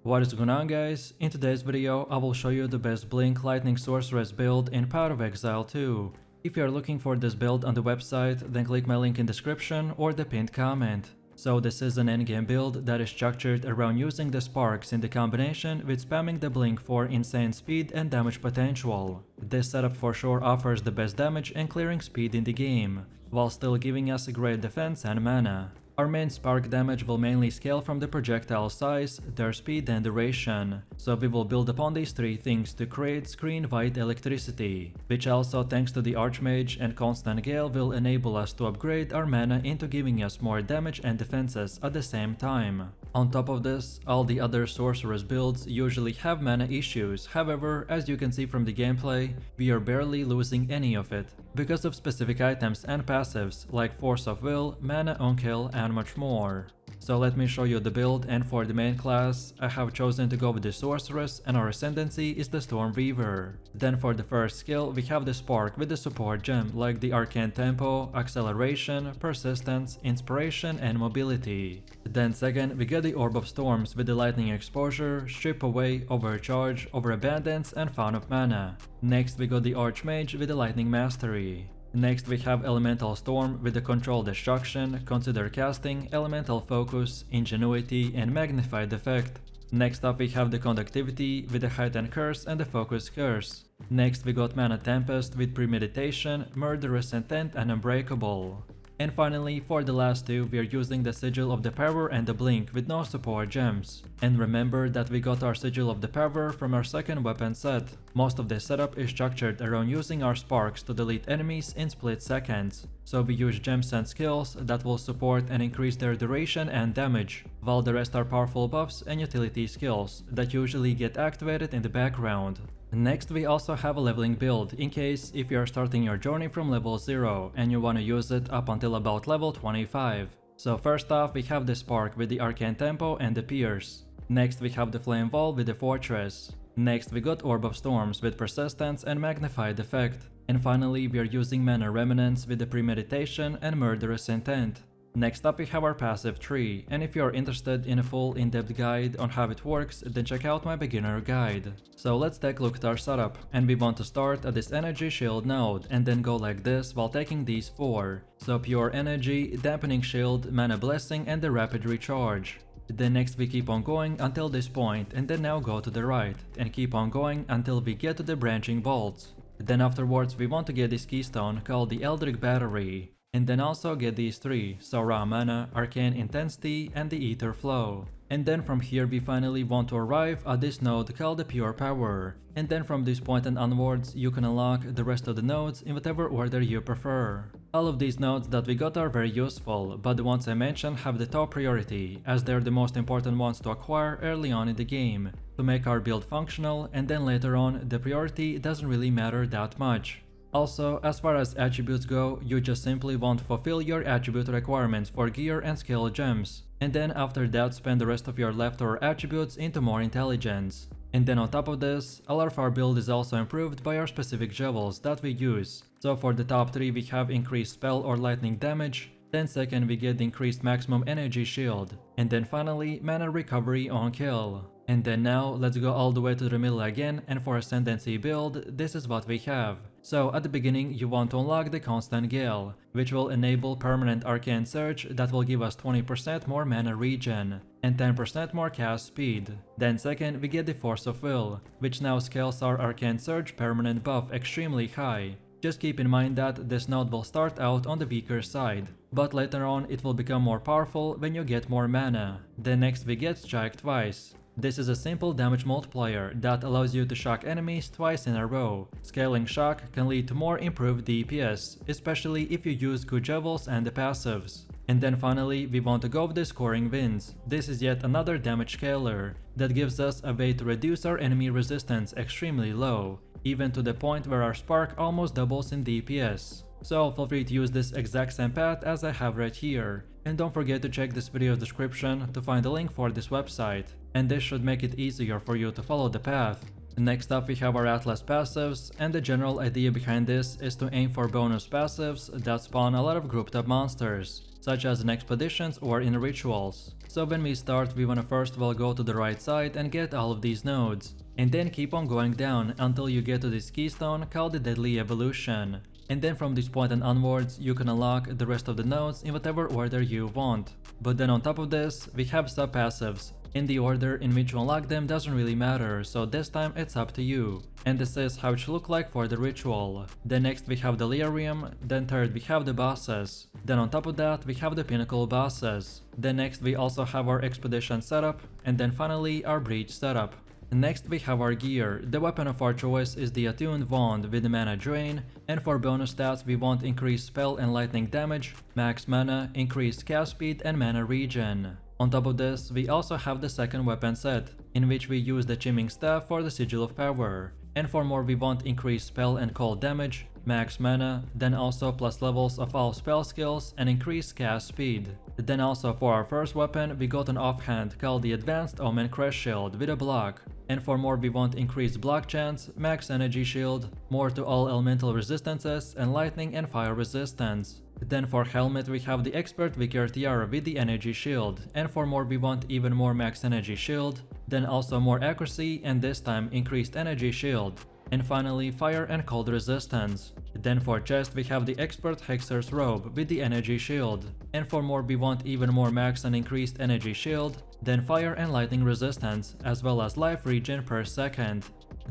What is going on, guys? In today's video I will show you the best Blink Lightning Sorceress build in Path of Exile 2. If you are looking for this build on the website, then click my link in description or the pinned comment. So this is an endgame build that is structured around using the sparks in the combination with spamming the blink for insane speed and damage potential. This setup for sure offers the best damage and clearing speed in the game, while still giving us a great defense and mana. Our main spark damage will mainly scale from the projectile size, their speed and duration, so we will build upon these three things to create screen-wide electricity, which also thanks to the Archmage and Constant Gale will enable us to upgrade our mana into giving us more damage and defenses at the same time. On top of this, all the other Sorceress builds usually have mana issues, however, as you can see from the gameplay, we are barely losing any of it, because of specific items and passives like Force of Will, Mana on Kill and much more. So let me show you the build, and for the main class, I have chosen to go with the Sorceress and our Ascendancy is the Stormweaver. Then for the first skill we have the Spark with the support gem like the Arcane Tempo, Acceleration, Persistence, Inspiration and Mobility. Then second we get the Orb of Storms with the Lightning Exposure, Strip Away, Overcharge, Overabundance and Fount of Mana. Next we got the Archmage with the Lightning Mastery. Next we have Elemental Storm with the Control Destruction, Consider Casting, Elemental Focus, Ingenuity and Magnified Effect. Next up we have the Conductivity with the Heightened Curse and the Focus Curse. Next we got Mana Tempest with Premeditation, Murderous Intent and Unbreakable. And finally, for the last two, we are using the Sigil of the Power and the Blink with no support gems. And remember that we got our Sigil of the Power from our second weapon set. Most of this setup is structured around using our sparks to delete enemies in split seconds. So we use gems and skills that will support and increase their duration and damage, while the rest are powerful buffs and utility skills that usually get activated in the background. Next we also have a leveling build in case if you are starting your journey from level 0 and you want to use it up until about level 25. So first off we have the Spark with the Arcane Tempo and the Pierce. Next we have the Flame Wall with the Fortress. Next we got Orb of Storms with Persistence and Magnified Effect. And finally we are using Mana Remnants with the Premeditation and Murderous Intent. Next up we have our passive tree, and if you are interested in a full in-depth guide on how it works, then check out my beginner guide. So let's take a look at our setup, and we want to start at this energy shield node and then go like this while taking these four. So pure energy, dampening shield, mana blessing and the rapid recharge. Then next we keep on going until this point and then now go to the right and keep on going until we get to the branching bolts. Then afterwards we want to get this keystone called the Eldritch Battery. And then also get these three, so Raw Mana, Arcane Intensity and the Ether Flow. And then from here we finally want to arrive at this node called the Pure Power. And then from this point and onwards you can unlock the rest of the nodes in whatever order you prefer. All of these nodes that we got are very useful, but the ones I mentioned have the top priority, as they're the most important ones to acquire early on in the game, to make our build functional, and then later on the priority doesn't really matter that much. Also, as far as attributes go, you just simply want to fulfill your attribute requirements for gear and skill gems, and then after that spend the rest of your leftover attributes into more intelligence. And then on top of this, all of our build is also improved by our specific jewels that we use. So for the top 3 we have increased spell or lightning damage, then second we get the increased maximum energy shield, and then finally mana recovery on kill. And then now let's go all the way to the middle again, and for Ascendancy build, this is what we have. So at the beginning you want to unlock the Constant Gale, which will enable permanent Arcane Surge that will give us 20% more mana regen and 10% more cast speed. Then second we get the Force of Will, which now scales our Arcane Surge permanent buff extremely high. Just keep in mind that this node will start out on the weaker side, but later on it will become more powerful when you get more mana. Then next we get Strike Twice. This is a simple damage multiplier that allows you to shock enemies twice in a row. Scaling shock can lead to more improved DPS, especially if you use good jewels and the passives. And then finally we want to go with the Scoring Winds. This is yet another damage scaler that gives us a way to reduce our enemy resistance extremely low, even to the point where our spark almost doubles in DPS. So feel free to use this exact same path as I have right here. And don't forget to check this video's description to find a link for this website, and this should make it easier for you to follow the path. Next up we have our Atlas passives, and the general idea behind this is to aim for bonus passives that spawn a lot of grouped up monsters, such as in expeditions or in rituals. So when we start, we wanna first of all go to the right side and get all of these nodes, and then keep on going down until you get to this keystone called the Deadly Evolution. And then from this point and onwards, you can unlock the rest of the nodes in whatever order you want. But then on top of this, we have sub-passives. In the order in which you unlock them doesn't really matter, so this time it's up to you. And this is how it should look like for the ritual. Then next we have the Delirium, then third we have the bosses. Then on top of that we have the pinnacle bosses. Then next we also have our expedition setup, and then finally our breach setup. Next we have our gear. The weapon of our choice is the attuned wand with the mana drain, and for bonus stats we want increased spell and lightning damage, max mana, increased cast speed and mana regen. On top of this, we also have the second weapon set, in which we use the Chimming Staff for the Sigil of Power. And for more we want increased spell and cold damage, max mana, then also plus levels of all spell skills and increased cast speed. Then also for our first weapon we got an offhand called the Advanced Omen Crest Shield with a block. And for more we want increased block chance, max energy shield, more to all elemental resistances and lightning and fire resistance. Then for helmet we have the Expert Vicar Tiara with the energy shield, and for more we want even more max energy shield, then also more accuracy and this time increased energy shield, and finally fire and cold resistance. Then for chest we have the Expert Hexer's Robe with the energy shield, and for more we want even more max and increased energy shield, then fire and lightning resistance as well as life regen per second.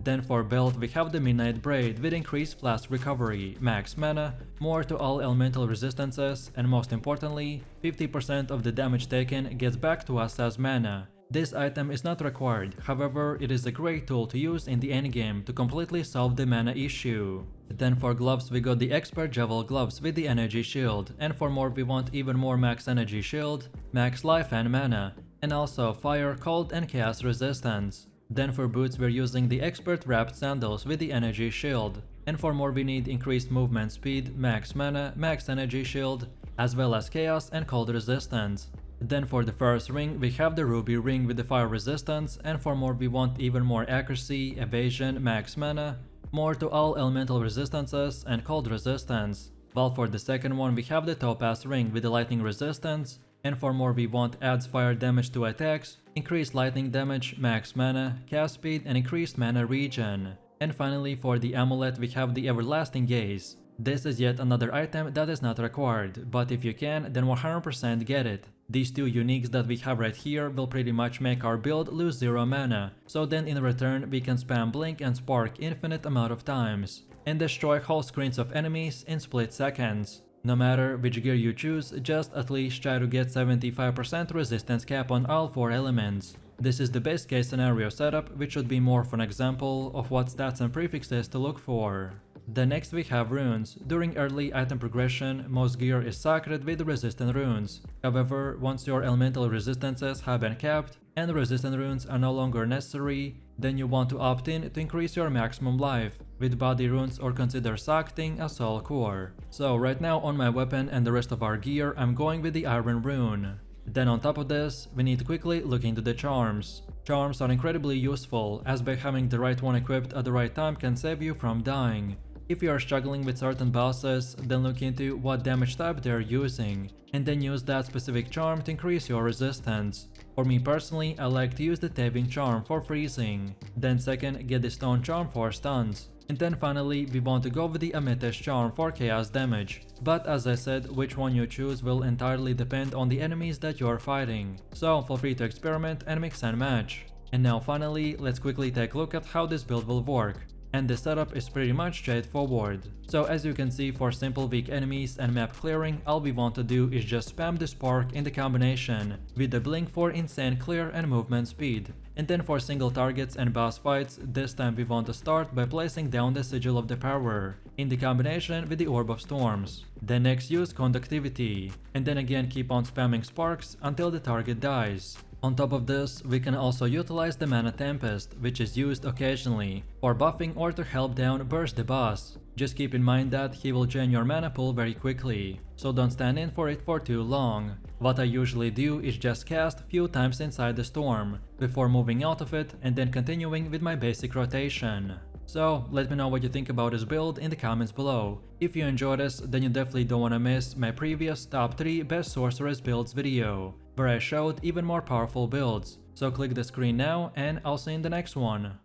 Then for belt we have the Midnight Braid with increased flask recovery, max mana, more to all elemental resistances, and most importantly, 50% of the damage taken gets back to us as mana. This item is not required, however it is a great tool to use in the endgame to completely solve the mana issue. Then for gloves we got the Expert Javel gloves with the energy shield, and for more we want even more max energy shield, max life and mana, and also fire, cold and chaos resistance. Then for boots we're using the Expert Wrapped Sandals with the energy shield, and for more we need increased movement speed, max mana, max energy shield, as well as chaos and cold resistance. Then for the first ring we have the Ruby Ring with the fire resistance, and for more we want even more accuracy, evasion, max mana, more to all elemental resistances and cold resistance. While for the second one we have the Topaz Ring with the lightning resistance, and for more we want adds fire damage to attacks, increased lightning damage, max mana, cast speed and increased mana regen. And finally for the amulet we have the Everlasting Gaze. This is yet another item that is not required, but if you can then 100% get it. These two uniques that we have right here will pretty much make our build lose 0 mana, so then in return we can spam blink and spark infinite amount of times, and destroy whole screens of enemies in split seconds. No matter which gear you choose, just at least try to get 75% resistance cap on all 4 elements. This is the best case scenario setup, which should be more of an example of what stats and prefixes to look for. Then next we have runes. During early item progression, most gear is sacred with resistant runes. However, once your elemental resistances have been capped and resistant runes are no longer necessary, then you want to opt in to increase your maximum life with body runes or consider sacting a soul core. So right now on my weapon and the rest of our gear I'm going with the iron rune. Then on top of this, we need to quickly look into the charms. Charms are incredibly useful, as by having the right one equipped at the right time can save you from dying. If you are struggling with certain bosses, then look into what damage type they are using, and then use that specific charm to increase your resistance. For me personally, I like to use the Taving Charm for freezing. Then second, get the Stone Charm for stuns. And then finally, we want to go with the Amethyst Charm for chaos damage. But as I said, which one you choose will entirely depend on the enemies that you are fighting. So feel free to experiment and mix and match. And now finally, let's quickly take a look at how this build will work. And the setup is pretty much straightforward. So as you can see, for simple weak enemies and map clearing, all we want to do is just spam the spark in the combination with the blink for insane clear and movement speed. And then for single targets and boss fights, this time we want to start by placing down the Sigil of the Power in the combination with the Orb of Storms. Then next use Conductivity, and then again keep on spamming sparks until the target dies. On top of this, we can also utilize the Mana Tempest, which is used occasionally for buffing or to help down burst the boss. Just keep in mind that he will drain your mana pool very quickly, so don't stand in for it for too long. What I usually do is just cast few times inside the storm, before moving out of it and then continuing with my basic rotation. So let me know what you think about this build in the comments below. If you enjoyed this, then you definitely don't wanna miss my previous top 3 best Sorceress builds video, where I showed even more powerful builds. So click the screen now and I'll see you in the next one.